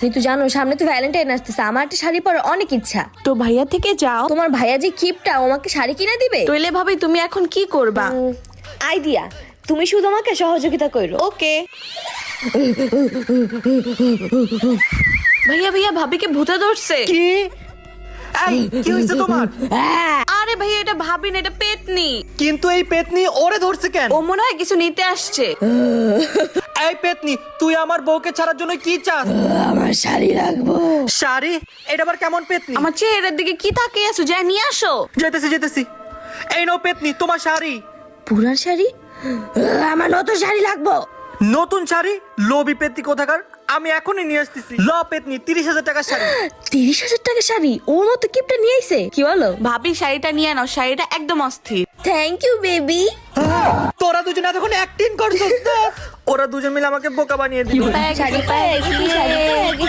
কিন্তু জানো সামনে তো ভ্যালেন্টাইন আসতেছে, আমার একটা শাড়ি পরার অনেক ইচ্ছা। তো ভাইয়া থেকে যাও। তোমার ভাইয়া যে কিপটা, ও আমাকে শাড়ি কিনে দিবে? তইলে ভাবি তুমি এখন কি করবা? আইডিয়া, তুমি শুধু আমাকে সহযোগিতা করো। ওকে। ভাইয়া ভাইয়া ভাবিকে ভূতে ধরছে। কি? এই, কি হয়েছে তোমার? আরে ভাইয়া এটা ভাবি না, এটা পেতনি। কিন্তু এই পেতনি ওরে ধরছে কেন? ও মনে হয় কিছু নিতে আসছে। এই পেতনি, তুই আমার বউকে ছাড়ার জন্য কি চাস? আমার শাড়ি লাগবো। শাড়ি? এটা আবার কেমন পেতনি? আমার চেহারার দিকে কি তাকিয়ে আছো, যা নিয়ে আসো। যেতেছি। এই নাও পেতনি, তোমার শাড়ি। পুরান শাড়ি? আমার নতুন শাড়ি লাগবো। নতুন শাড়ি? লোভী পেতনি কোথাকার, আমি এখনই নিয়ে আসতেছি। ল পেতনি, 30,000 টাকার শাড়ি। 30,000 টাকা শাড়ি? ওর মতো কিপটা নিয়ে আইছে, কি বলো? ভাবি শাড়িটা নিয়ে নাও, শাড়িটা একদম অস্থির। Thank you baby. তোরা দুজন এতক্ষণ অ্যাক্টিং করছিস তো? ওরা দুজন মিলে আমাকে বোকা বানিয়ে দিল। শাড়ি পায়ে গেছি, শাড়ি পায়ে গেছি।